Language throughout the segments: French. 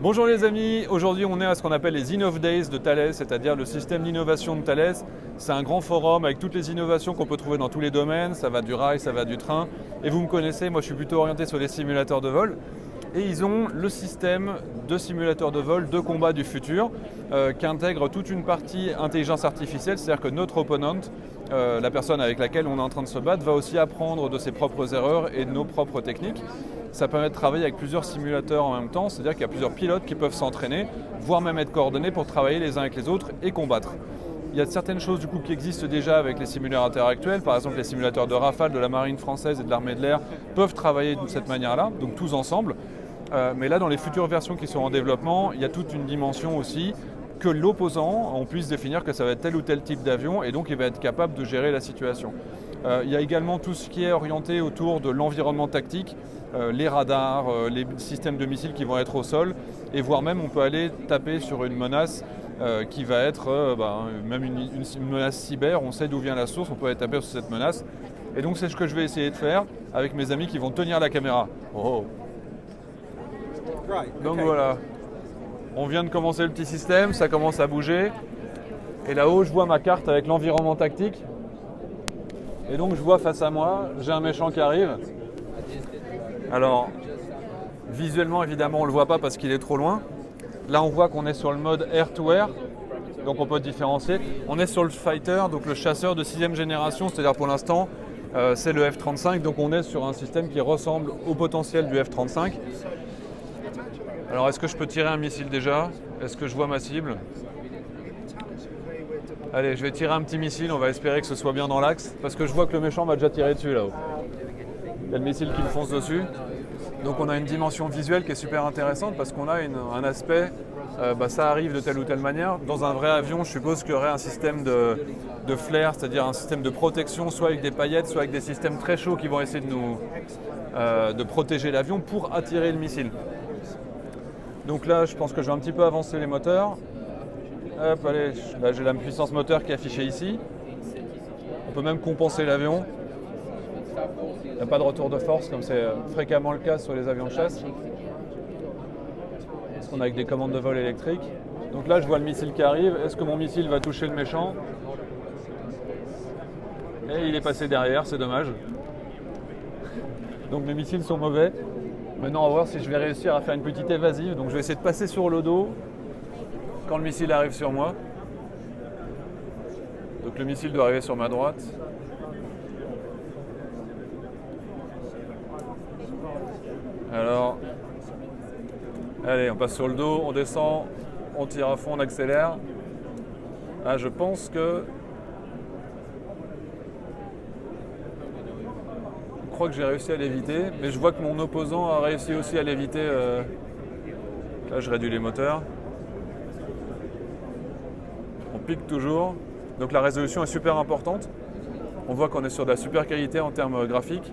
Bonjour les amis, aujourd'hui on est à ce qu'on appelle les Innov Days de Thales, c'est-à-dire le système d'innovation de Thales. C'est un grand forum avec toutes les innovations qu'on peut trouver dans tous les domaines, ça va du rail, ça va du train. Et vous me connaissez, moi je suis plutôt orienté sur les simulateurs de vol. Et ils ont le système de simulateurs de vol de combat du futur qui intègre toute une partie intelligence artificielle, c'est-à-dire que notre opponent, la personne avec laquelle on est en train de se battre, va aussi apprendre de ses propres erreurs et de nos propres techniques. Ça permet de travailler avec plusieurs simulateurs en même temps, c'est-à-dire qu'il y a plusieurs pilotes qui peuvent s'entraîner, voire même être coordonnés pour travailler les uns avec les autres et combattre. Il y a certaines choses du coup qui existent déjà avec les simulateurs actuels, par exemple les simulateurs de Rafale de la marine française et de l'armée de l'air peuvent travailler de cette manière-là, donc tous ensemble. Mais là, dans les futures versions qui sont en développement, il y a toute une dimension aussi que l'opposant, on puisse définir que ça va être tel ou tel type d'avion et donc il va être capable de gérer la situation. Il y a également tout ce qui est orienté autour de l'environnement tactique, les radars, les systèmes de missiles qui vont être au sol et voire même on peut aller taper sur une menace qui va être même une menace cyber, on sait d'où vient la source, on peut aller taper sur cette menace. Et donc c'est ce que je vais essayer de faire avec mes amis qui vont tenir la caméra. Oh. Donc voilà, on vient de commencer le petit système, ça commence à bouger. Et là-haut, je vois ma carte avec l'environnement tactique. Et donc je vois face à moi, j'ai un méchant qui arrive. Alors, visuellement, évidemment, on ne le voit pas parce qu'il est trop loin. Là, on voit qu'on est sur le mode air-to-air, donc on peut différencier. On est sur le fighter, donc le chasseur de 6e génération, c'est-à-dire pour l'instant, c'est le F-35. Donc on est sur un système qui ressemble au potentiel du F-35. Alors, est-ce que je peux tirer un missile déjà? Est-ce que je vois ma cible? Allez, je vais tirer un petit missile, on va espérer que ce soit bien dans l'axe, parce que je vois que le méchant m'a déjà tiré dessus là-haut. Il y a le missile qui me fonce dessus. Donc on a une dimension visuelle qui est super intéressante, parce qu'on a un aspect, ça arrive de telle ou telle manière. Dans un vrai avion, je suppose qu'il y aurait un système de flares, c'est-à-dire un système de protection, soit avec des paillettes, soit avec des systèmes très chauds qui vont essayer de protéger l'avion pour attirer le missile. Donc là, je pense que je vais un petit peu avancer les moteurs. Hop, allez, là j'ai la puissance moteur qui est affichée ici. On peut même compenser l'avion. Il n'y a pas de retour de force comme c'est fréquemment le cas sur les avions de chasse. Parce qu'on a avec des commandes de vol électriques. Donc là, je vois le missile qui arrive. Est-ce que mon missile va toucher le méchant? Et il est passé derrière, c'est dommage. Donc mes missiles sont mauvais. Maintenant, on va voir si je vais réussir à faire une petite évasive. Donc je vais essayer de passer sur le dos quand le missile arrive sur moi. Donc le missile doit arriver sur ma droite. Alors, allez, on passe sur le dos, on descend, on tire à fond, on accélère. Ah, je pense que... Je crois que j'ai réussi à l'éviter, mais je vois que mon opposant a réussi aussi à l'éviter. Là, je réduis les moteurs. On pique toujours. Donc la résolution est super importante. On voit qu'on est sur de la super qualité en termes graphiques.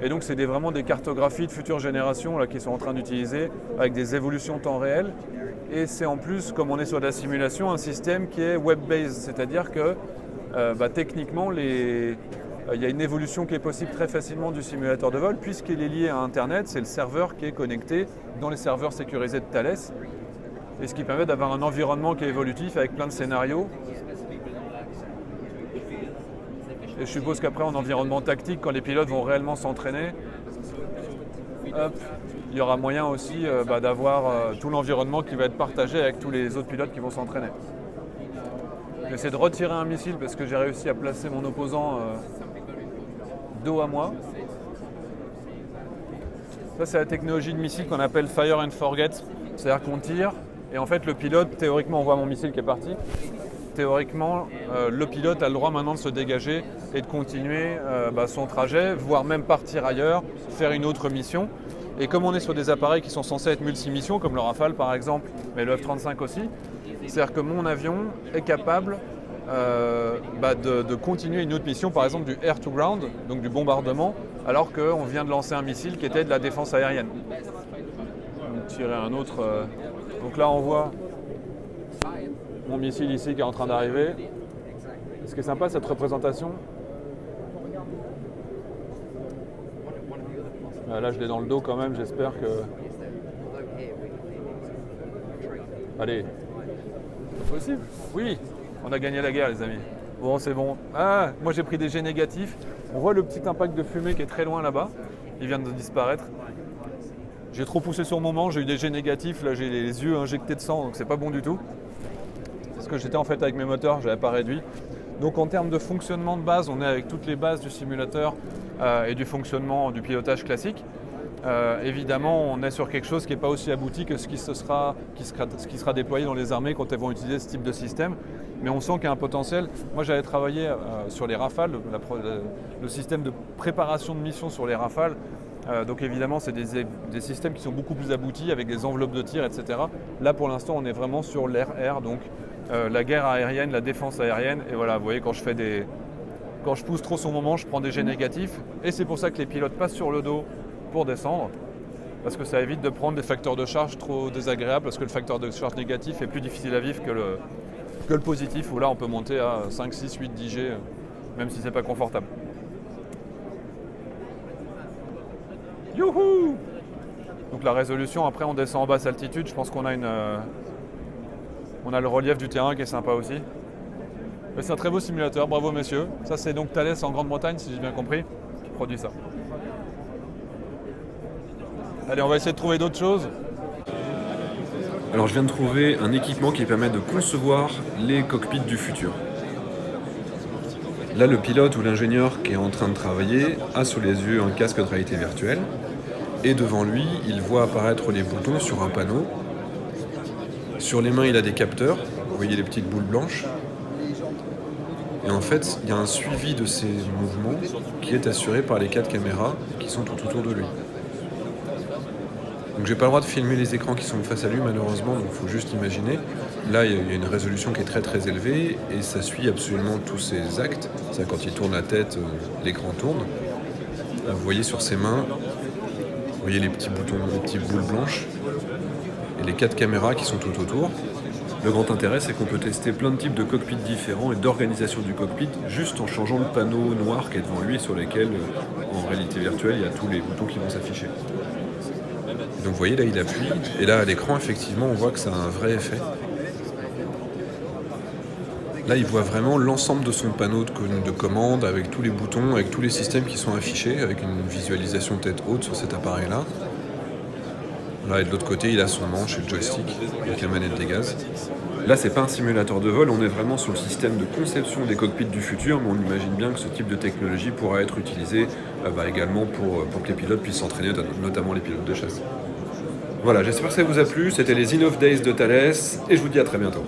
Et donc c'est vraiment des cartographies de futures générations là, qui sont en train d'utiliser avec des évolutions temps réel. Et c'est en plus, comme on est sur de la simulation, un système qui est web-based, c'est-à-dire que techniquement, il y a une évolution qui est possible très facilement du simulateur de vol puisqu'il est lié à Internet, c'est le serveur qui est connecté dans les serveurs sécurisés de Thales et ce qui permet d'avoir un environnement qui est évolutif avec plein de scénarios. Et je suppose qu'après en environnement tactique, quand les pilotes vont réellement s'entraîner, il y aura moyen aussi d'avoir tout l'environnement qui va être partagé avec tous les autres pilotes qui vont s'entraîner. J'essaie de retirer un missile parce que j'ai réussi à placer mon opposant dos à moi. Ça, c'est la technologie de missile qu'on appelle Fire and Forget. C'est-à-dire qu'on tire et en fait le pilote, théoriquement, on voit mon missile qui est parti. Théoriquement, le pilote a le droit maintenant de se dégager et de continuer son trajet, voire même partir ailleurs, faire une autre mission. Et comme on est sur des appareils qui sont censés être multi-missions, comme le Rafale par exemple, mais le F-35 aussi, c'est-à-dire que mon avion est capable de continuer une autre mission, par exemple du air to ground, donc du bombardement, alors qu'on vient de lancer un missile qui était de la défense aérienne. On va tirer un autre. Donc là, on voit mon missile ici qui est en train d'arriver. Ce qui est sympa, cette représentation. Là, je l'ai dans le dos quand même, j'espère que... Allez. C'est possible. Oui, on a gagné la guerre, les amis. Bon, c'est bon. Ah, moi j'ai pris des jets négatifs. On voit le petit impact de fumée qui est très loin là-bas. Il vient de disparaître. J'ai trop poussé sur mon manche, j'ai eu des jets négatifs. Là, j'ai les yeux injectés de sang, donc c'est pas bon du tout. Parce que j'étais en fait avec mes moteurs, j'avais pas réduit. Donc en termes de fonctionnement de base, on est avec toutes les bases du simulateur et du fonctionnement du pilotage classique. Évidemment, on est sur quelque chose qui n'est pas aussi abouti que ce qui sera déployé dans les armées quand elles vont utiliser ce type de système. Mais on sent qu'il y a un potentiel. Moi, j'avais travaillé sur les Rafales, le système de préparation de mission sur les Rafales. Donc évidemment, c'est des systèmes qui sont beaucoup plus aboutis avec des enveloppes de tir, etc. Là, pour l'instant, on est vraiment sur l'air-air, donc la guerre aérienne, la défense aérienne. Et voilà, vous voyez, quand je pousse trop sur mon manche, je prends des jets négatifs. Et c'est pour ça que les pilotes passent sur le dos pour descendre, parce que ça évite de prendre des facteurs de charge trop désagréables, parce que le facteur de charge négatif est plus difficile à vivre que le positif, où là on peut monter à 5, 6, 8, 10 G, même si c'est pas confortable. Youhou! Donc la résolution, après on descend en basse altitude, je pense qu'on a on a le relief du terrain qui est sympa aussi. Mais c'est un très beau simulateur, bravo messieurs. Ça c'est donc Thales en Grande-Bretagne, si j'ai bien compris, qui produit ça. Allez, on va essayer de trouver d'autres choses. Alors je viens de trouver un équipement qui permet de concevoir les cockpits du futur. Là, le pilote ou l'ingénieur qui est en train de travailler a sous les yeux un casque de réalité virtuelle et devant lui, il voit apparaître les boutons sur un panneau. Sur les mains, il a des capteurs, vous voyez les petites boules blanches. Et en fait, il y a un suivi de ces mouvements qui est assuré par les 4 caméras qui sont tout autour de lui. Donc j'ai pas le droit de filmer les écrans qui sont face à lui malheureusement, donc il faut juste imaginer. Là il y a une résolution qui est très très élevée et ça suit absolument tous ses actes. C'est-à-dire quand il tourne la tête, l'écran tourne. Là, vous voyez sur ses mains, vous voyez les petits boutons, les petites boules blanches et les 4 caméras qui sont tout autour. Le grand intérêt c'est qu'on peut tester plein de types de cockpits différents et d'organisation du cockpit juste en changeant le panneau noir qui est devant lui et sur lequel en réalité virtuelle il y a tous les boutons qui vont s'afficher. Donc vous voyez là il appuie et là à l'écran effectivement on voit que ça a un vrai effet. Là il voit vraiment l'ensemble de son panneau de commande avec tous les boutons, avec tous les systèmes qui sont affichés, avec une visualisation tête haute sur cet appareil là. Là et de l'autre côté il a son manche et le joystick avec la manette des gaz. Là c'est pas un simulateur de vol, on est vraiment sur le système de conception des cockpits du futur, mais on imagine bien que ce type de technologie pourra être utilisé également pour que les pilotes puissent s'entraîner, notamment les pilotes de chasse. Voilà, j'espère que ça vous a plu, c'était les Inov Days de Thales, et je vous dis à très bientôt.